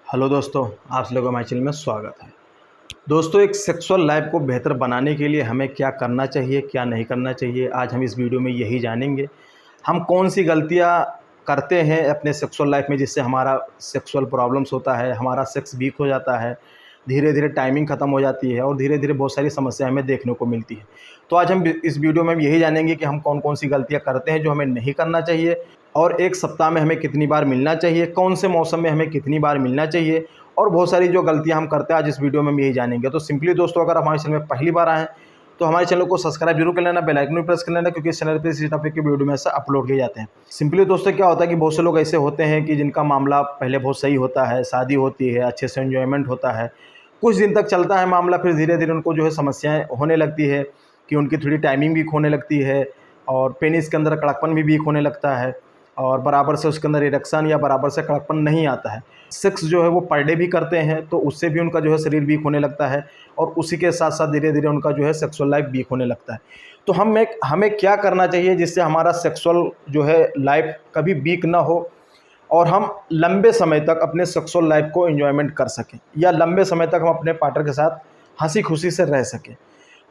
Hello दोस्तों, आप लोगों का हमारे चैनल में स्वागत है। दोस्तों, एक सेक्सुअल लाइफ को बेहतर बनाने के लिए हमें क्या करना चाहिए, क्या नहीं करना चाहिए, आज हम इस वीडियो में यही जानेंगे। हम कौन सी गलतियां करते हैं अपने सेक्सुअल लाइफ में जिससे हमारा सेक्सुअल प्रॉब्लम्स होता है, हमारा सेक्स वीक हो जाता है, धीरे धीरे टाइमिंग ख़त्म हो जाती है और धीरे धीरे बहुत सारी समस्याएं हमें देखने को मिलती है। तो आज हम इस वीडियो में यही जानेंगे कि हम कौन कौन सी गलतियां करते हैं जो हमें नहीं करना चाहिए, और एक सप्ताह में हमें कितनी बार मिलना चाहिए, कौन से मौसम में हमें कितनी बार मिलना चाहिए, और बहुत सारी जो गलतियां हम करते हैं आज इस वीडियो में हम यही जानेंगे। तो सिंपली दोस्तों, अगर हमारे चैनल में पहली बार आए हैं तो हमारे चैनल को सब्सक्राइब जरूर कर लेना, बेल आइकन भी प्रेस कर लेना, क्योंकि इस चैनल पर इसी टॉपिक की वीडियो में ऐसा अपलोड किए जाते हैं। सिंपली दोस्तों, क्या होता है कि बहुत से लोग ऐसे होते हैं कि जिनका मामला पहले बहुत सही होता है, शादी होती है, अच्छे से एंजॉयमेंट होता है, कुछ दिन तक चलता है मामला, फिर धीरे धीरे उनको जो है समस्याएं होने लगती है कि उनकी थोड़ी टाइमिंग वीक होने लगती है और पेनिस के अंदर कड़कपन भी वीक होने लगता है और बराबर से उसके अंदर इरेक्शन या बराबर से कड़कपन नहीं आता है। सेक्स जो है वो पर डे भी करते हैं तो उससे भी उनका जो है शरीर वीक होने लगता है और उसी के साथ साथ धीरे धीरे उनका जो है सेक्सुअल लाइफ वीक होने लगता है। तो हमें क्या करना चाहिए जिससे हमारा सेक्सुअल जो है लाइफ कभी वीक ना हो और हम लंबे समय तक अपने सेक्सुअल लाइफ को एंजॉयमेंट कर सकें या लंबे समय तक हम अपने पार्टनर के साथ हंसी खुशी से रह सकें।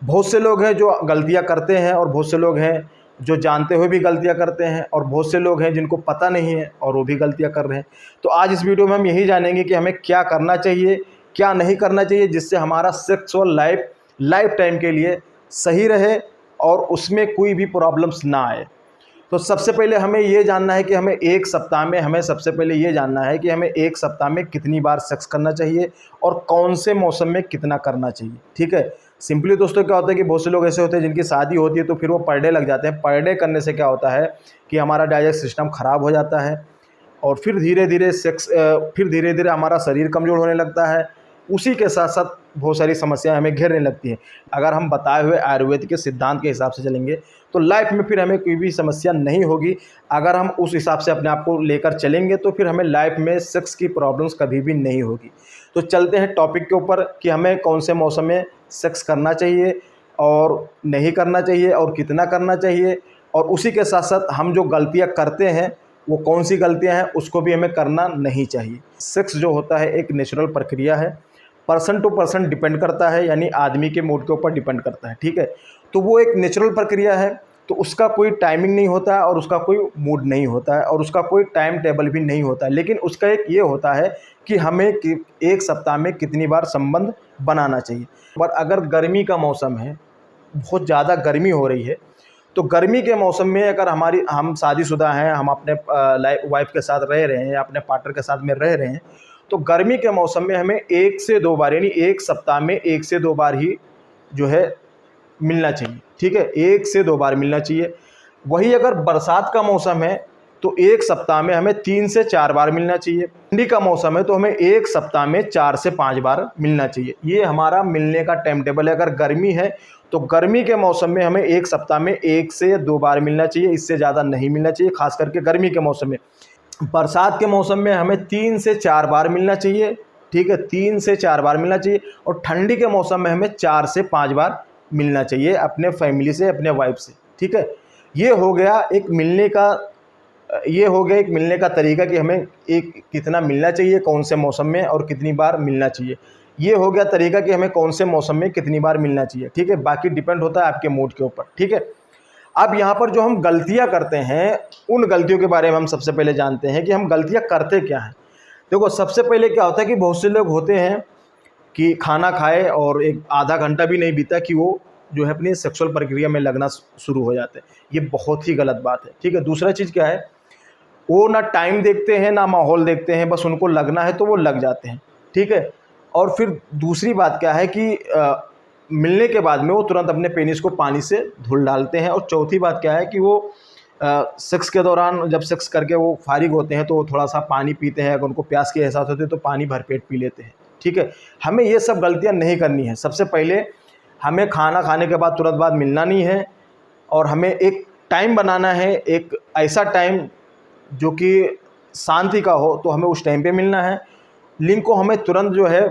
बहुत से लोग हैं जो गलतियां करते हैं और बहुत से लोग हैं जो जानते हुए भी गलतियां करते हैं और बहुत से लोग हैं जिनको पता नहीं है और वो भी गलतियां कर रहे हैं। तो आज इस वीडियो में हम यही जानेंगे कि हमें क्या करना चाहिए, क्या नहीं करना चाहिए, जिससे हमारा सेक्सुअल लाइफ टाइम के लिए सही रहे और उसमें कोई भी प्रॉब्लम्स ना आए। तो सबसे पहले हमें ये जानना है कि हमें एक सप्ताह में एक सप्ताह में कितनी बार सेक्स करना चाहिए और कौन से मौसम में कितना करना चाहिए। ठीक है। सिंपली दोस्तों, क्या होता है कि बहुत से लोग ऐसे होते हैं जिनकी शादी होती है तो फिर वो पर डे लग जाते हैं। पर डे करने से क्या होता है कि हमारा डाइजेस्ट सिस्टम ख़राब हो जाता है और फिर धीरे धीरे हमारा शरीर कमज़ोर होने लगता है। उसी के साथ साथ बहुत सारी समस्याएं हमें घेरने लगती हैं। अगर हम बताए हुए आयुर्वेद के सिद्धांत के हिसाब से चलेंगे तो लाइफ में फिर हमें कोई भी समस्या नहीं होगी। अगर हम उस हिसाब से अपने आप को लेकर चलेंगे तो फिर हमें लाइफ में सेक्स की प्रॉब्लम्स कभी भी नहीं होगी। तो चलते हैं टॉपिक के ऊपर कि हमें कौन से मौसम में सेक्स करना चाहिए और नहीं करना चाहिए और कितना करना चाहिए, और उसी के साथ साथ हम जो गलतियाँ करते हैं वो कौन सी गलतियाँ हैं उसको भी हमें करना नहीं चाहिए। सेक्स जो होता है एक नेचुरल प्रक्रिया है, पर्सन टू पर्सन डिपेंड करता है, यानी आदमी के मूड के ऊपर डिपेंड करता है। ठीक है। तो वो एक नेचुरल प्रक्रिया है, तो उसका कोई टाइमिंग नहीं होता है और उसका कोई मूड नहीं होता है और उसका कोई टाइम टेबल भी नहीं होता है। लेकिन उसका एक ये होता है कि हमें एक सप्ताह में कितनी बार संबंध बनाना चाहिए। पर अगर गर्मी का मौसम है, बहुत ज़्यादा गर्मी हो रही है, तो गर्मी के मौसम में अगर हम शादीशुदा हैं, हम अपने वाइफ के साथ रह रहे हैं या अपने पार्टनर के साथ में रह रहे हैं, तो गर्मी के मौसम में हमें 1 से 2 बार, यानी एक सप्ताह में 1 से 2 बार ही जो है मिलना चाहिए। ठीक है। 1 से 2 बार मिलना चाहिए। वही अगर बरसात का मौसम है तो एक सप्ताह में हमें 3 से 4 बार मिलना चाहिए। ठंडी का मौसम है तो हमें एक सप्ताह में 4 से 5 बार मिलना चाहिए। ये हमारा मिलने का टाइम टेबल है। अगर गर्मी है तो गर्मी के मौसम में हमें एक सप्ताह में 1 से 2 बार मिलना चाहिए, इससे ज़्यादा नहीं मिलना चाहिए, खास करके गर्मी के मौसम में। बरसात के मौसम में हमें 3 से 4 बार मिलना चाहिए। ठीक है। 3 से 4 बार मिलना चाहिए। और ठंडी के मौसम में हमें 4 से 5 बार मिलना चाहिए अपने फैमिली से, अपने वाइफ से। ठीक है। ये हो गया एक मिलने का तरीका कि हमें एक कितना मिलना चाहिए, कौन से मौसम में और कितनी बार मिलना चाहिए। ये हो गया तरीका कि हमें कौन से मौसम में कितनी बार मिलना चाहिए। ठीक है। बाकी डिपेंड होता है आपके मूड के ऊपर। ठीक है। अब यहाँ पर जो हम गलतियाँ करते हैं, उन गलतियों के बारे में हम सबसे पहले जानते हैं कि हम गलतियाँ करते क्या हैं। देखो, सबसे पहले क्या होता है कि बहुत से लोग होते हैं कि खाना खाए और एक आधा घंटा भी नहीं बीता कि वो जो है अपनी सेक्सुअल प्रक्रिया में लगना शुरू हो जाते हैं। ये बहुत ही गलत बात है। ठीक है। दूसरा चीज़ क्या है, वो ना टाइम देखते हैं ना माहौल देखते हैं, बस उनको लगना है तो वो लग जाते हैं। ठीक है। और फिर दूसरी बात क्या है कि मिलने के बाद में वो तुरंत अपने पेनिस को पानी से धुल डालते हैं। और चौथी बात क्या है कि वो सेक्स के दौरान जब सेक्स करके वो फारिग होते हैं तो वो थोड़ा सा पानी पीते हैं, अगर उनको प्यास की एहसास होती है तो पानी भरपेट पी लेते हैं। ठीक है। हमें ये सब गलतियां नहीं करनी है। सबसे पहले हमें खाना खाने के बाद तुरंत बाद मिलना नहीं है और हमें एक टाइम बनाना है, एक ऐसा टाइम जो कि शांति का हो, तो हमें उस टाइम पे मिलना है। लिंग को हमें तुरंत जो है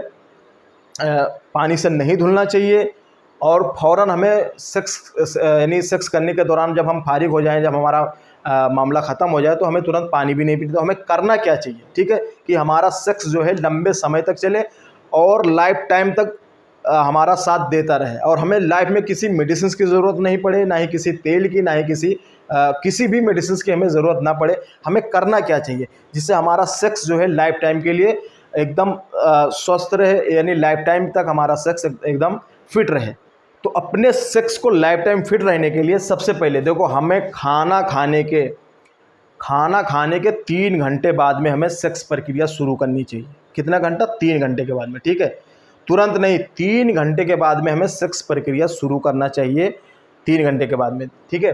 पानी से नहीं धुलना चाहिए और फ़ौरन हमें सेक्स करने के दौरान जब हम फारिग हो जाएं, जब हमारा मामला ख़त्म हो जाए तो हमें तुरंत पानी भी नहीं पीना। तो हमें करना क्या चाहिए, ठीक है, कि हमारा सेक्स जो है लंबे समय तक चले और लाइफ टाइम तक हमारा साथ देता रहे, और हमें लाइफ में किसी मेडिसिन की ज़रूरत नहीं पड़े, ना ही किसी तेल की, ना ही किसी भी मेडिसिन की हमें ज़रूरत ना पड़े। हमें करना क्या चाहिए जिससे हमारा सेक्स जो है लाइफ टाइम के लिए एकदम स्वस्थ रहे, यानी लाइफ टाइम तक हमारा सेक्स एकदम फिट रहे। तो अपने सेक्स को लाइफ टाइम फिट रहने के लिए सबसे पहले देखो, हमें खाना खाने के 3 घंटे बाद में हमें सेक्स प्रक्रिया शुरू करनी चाहिए। कितना घंटा? 3 घंटे के बाद में, ठीक है, तुरंत नहीं, 3 घंटे के बाद में हमें सेक्स प्रक्रिया शुरू करना चाहिए, 3 घंटे के बाद में, ठीक है।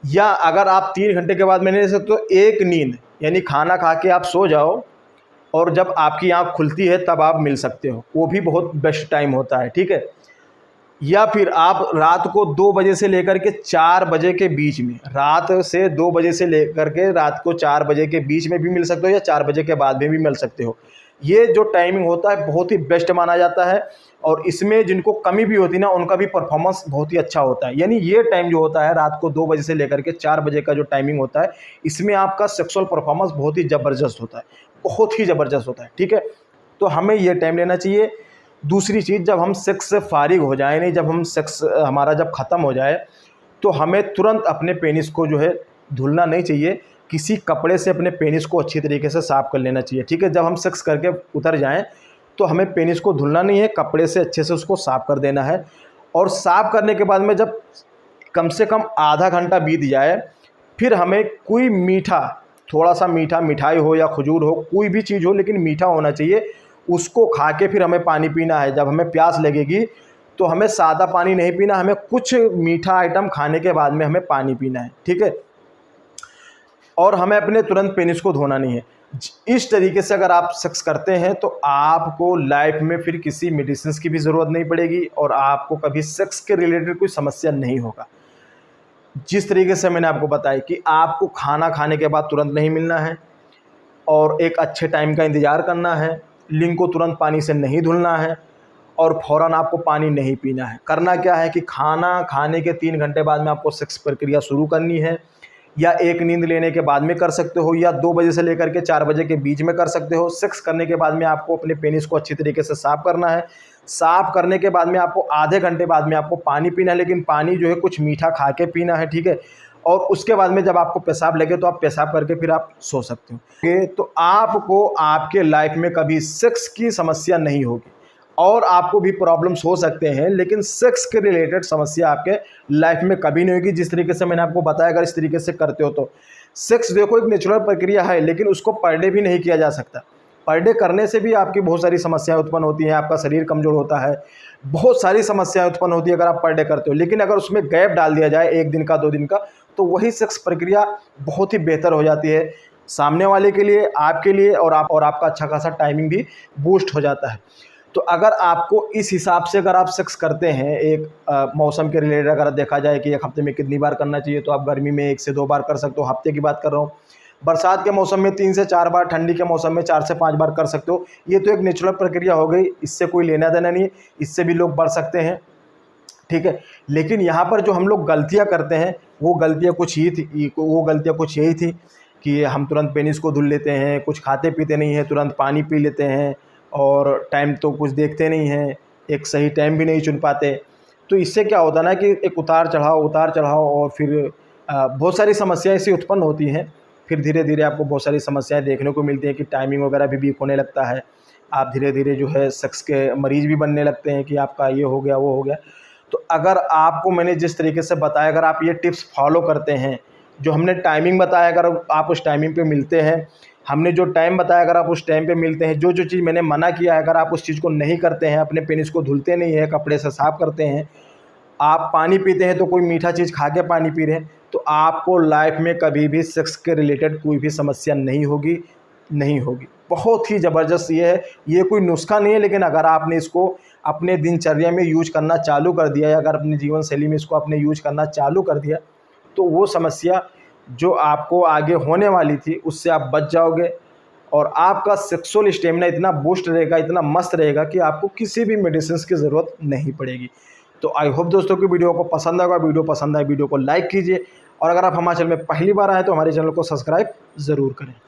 या अगर आप 3 घंटे के बाद में नहीं ले सकते तो एक नींद, यानी खाना खा के आप सो जाओ और जब आपकी आँख खुलती है तब आप मिल सकते हो, वो भी बहुत बेस्ट टाइम होता है, ठीक है। या फिर आप रात को 2 बजे से लेकर के 4 बजे के बीच में, रात से 2 बजे से लेकर के रात को 4 बजे के बीच में भी मिल सकते हो, या 4 बजे के बाद में भी मिल सकते हो। ये जो टाइमिंग होता है बहुत ही बेस्ट माना जाता है, और इसमें जिनको कमी भी होती है ना, उनका भी परफॉर्मेंस बहुत ही अच्छा होता है। यानी ये टाइम जो होता है रात को 2 बजे से लेकर के 4 बजे का जो टाइमिंग होता है, इसमें आपका सेक्सुअल परफॉर्मेंस बहुत ही ज़बरदस्त होता है, बहुत ही ज़बरदस्त होता है, ठीक है। तो हमें ये टाइम लेना चाहिए। दूसरी चीज़, जब हम सेक्स से फारिग हो जाए, नहीं, जब हम सेक्स हमारा जब ख़त्म हो जाए तो हमें तुरंत अपने पेनिस को जो है धुलना नहीं चाहिए, किसी कपड़े से अपने पेनिस को अच्छी तरीके से साफ़ कर लेना चाहिए, ठीक है। जब हम सेक्स करके उतर जाएं तो हमें पेनिस को धुलना नहीं है, कपड़े से अच्छे से उसको साफ़ कर देना है। और साफ़ करने के बाद में जब कम से कम आधा घंटा बीत जाए, फिर हमें कोई मीठा, थोड़ा सा मीठा, मिठाई हो या खजूर हो, कोई भी चीज़ हो लेकिन मीठा होना चाहिए, उसको खा के फिर हमें पानी पीना है। जब हमें प्यास लगेगी तो हमें सादा पानी नहीं पीना, हमें कुछ मीठा आइटम खाने के बाद में हमें पानी पीना है, ठीक है। और हमें अपने तुरंत पेनिस को धोना नहीं है। इस तरीके से अगर आप सेक्स करते हैं तो आपको लाइफ में फिर किसी मेडिसिन की भी ज़रूरत नहीं पड़ेगी, और आपको कभी सेक्स के रिलेटेड कोई समस्या नहीं होगा। जिस तरीके से मैंने आपको बताया कि आपको खाना खाने के बाद तुरंत नहीं मिलना है, और एक अच्छे टाइम का इंतज़ार करना है, लिंग को तुरंत पानी से नहीं धुलना है, और फ़ौरन आपको पानी नहीं पीना है। करना क्या है कि खाना खाने के 3 घंटे बाद में आपको सेक्स प्रक्रिया शुरू करनी है, या एक नींद लेने के बाद में कर सकते हो, या 2 बजे से लेकर के 4 बजे के बीच में कर सकते हो। सेक्स करने के बाद में आपको अपने पेनिस को अच्छी तरीके से साफ़ करना है। साफ़ करने के बाद में आपको आधे घंटे बाद में आपको पानी पीना है, लेकिन पानी जो है कुछ मीठा खा के पीना है, ठीक है। और उसके बाद में जब आपको पेशाब लगे तो आप पेशाब करके फिर आप सो सकते हो। तो आपको आपके लाइफ में कभी सेक्स की समस्या नहीं होगी, और आपको भी प्रॉब्लम्स हो सकते हैं, लेकिन सेक्स के रिलेटेड समस्या आपके लाइफ में कभी नहीं होगी। जिस तरीके से मैंने आपको बताया, अगर इस तरीके से करते हो तो सेक्स देखो एक नेचुरल प्रक्रिया है, लेकिन उसको पर डे भी नहीं किया जा सकता। पर डे करने से भी आपकी बहुत सारी समस्याएं उत्पन्न होती हैं, आपका शरीर कमज़ोर होता है, बहुत सारी समस्याएं उत्पन्न होती है अगर आप पर डे करते हो। लेकिन अगर उसमें गैप डाल दिया जाए 1 दिन का, 2 दिन का, तो वही सेक्स प्रक्रिया बहुत ही बेहतर हो जाती है सामने वाले के लिए, आपके लिए, और आपका अच्छा खासा टाइमिंग भी बूस्ट हो जाता है। तो अगर आपको इस हिसाब से अगर आप सेक्स करते हैं, एक मौसम के रिलेटेड अगर देखा जाए कि एक हफ्ते में कितनी बार करना चाहिए, तो आप गर्मी में 1 से 2 बार कर सकते हो, हफ्ते की बात कर रहा हूँ। बरसात के मौसम में 3 से 4 बार, ठंडी के मौसम में 4 से 5 बार कर सकते हो। ये तो एक नेचुरल प्रक्रिया हो गई, इससे कोई लेना देना नहीं है, इससे भी लोग बढ़ सकते हैं, ठीक है। लेकिन यहाँ पर जो हम लोग गलतियाँ करते हैं वो गलतियाँ कुछ यही थी कि हम तुरंत पेनिस को धुल लेते हैं, कुछ खाते पीते नहीं हैं, तुरंत पानी पी लेते हैं, और टाइम तो कुछ देखते नहीं हैं, एक सही टाइम भी नहीं चुन पाते। तो इससे क्या होता है ना कि एक उतार चढ़ाव, और फिर बहुत सारी समस्याएं ऐसी उत्पन्न होती हैं। फिर धीरे धीरे आपको बहुत सारी समस्याएं देखने को मिलती हैं कि टाइमिंग वगैरह भी वीक होने लगता है, आप धीरे धीरे जो है सेक्स के मरीज़ भी बनने लगते हैं कि आपका ये हो गया, वो हो गया। तो अगर आपको मैंने जिस तरीके से बताया, अगर आप ये टिप्स फॉलो करते हैं, जो हमने टाइमिंग बताया, अगर आप उस टाइमिंग पे मिलते हैं, हमने जो टाइम बताया अगर आप उस टाइम पे मिलते हैं, जो चीज़ मैंने मना किया है अगर आप उस चीज़ को नहीं करते हैं, अपने पेनिस को धुलते नहीं हैं, कपड़े से साफ़ करते हैं, आप पानी पीते हैं तो कोई मीठा चीज़ खा के पानी पी रहे हैं, तो आपको लाइफ में कभी भी सेक्स के रिलेटेड कोई भी समस्या नहीं होगी। बहुत ही ज़बरदस्त ये है, ये कोई नुस्खा नहीं है, लेकिन अगर आपने इसको अपने दिनचर्या में यूज करना चालू कर दिया, या अगर अपनी जीवन शैली में इसको आपने यूज करना चालू कर दिया, तो वो समस्या जो आपको आगे होने वाली थी उससे आप बच जाओगे, और आपका सेक्सुअल स्टेमिना इतना बूस्ट रहेगा, इतना मस्त रहेगा कि आपको किसी भी मेडिसिन की ज़रूरत नहीं पड़ेगी। तो आई होप दोस्तों की वीडियो को पसंद आएगा। वीडियो पसंद आए वीडियो को लाइक कीजिए, और अगर आप हमारे चैनल में पहली बार आए तो हमारे चैनल को सब्सक्राइब ज़रूर करें।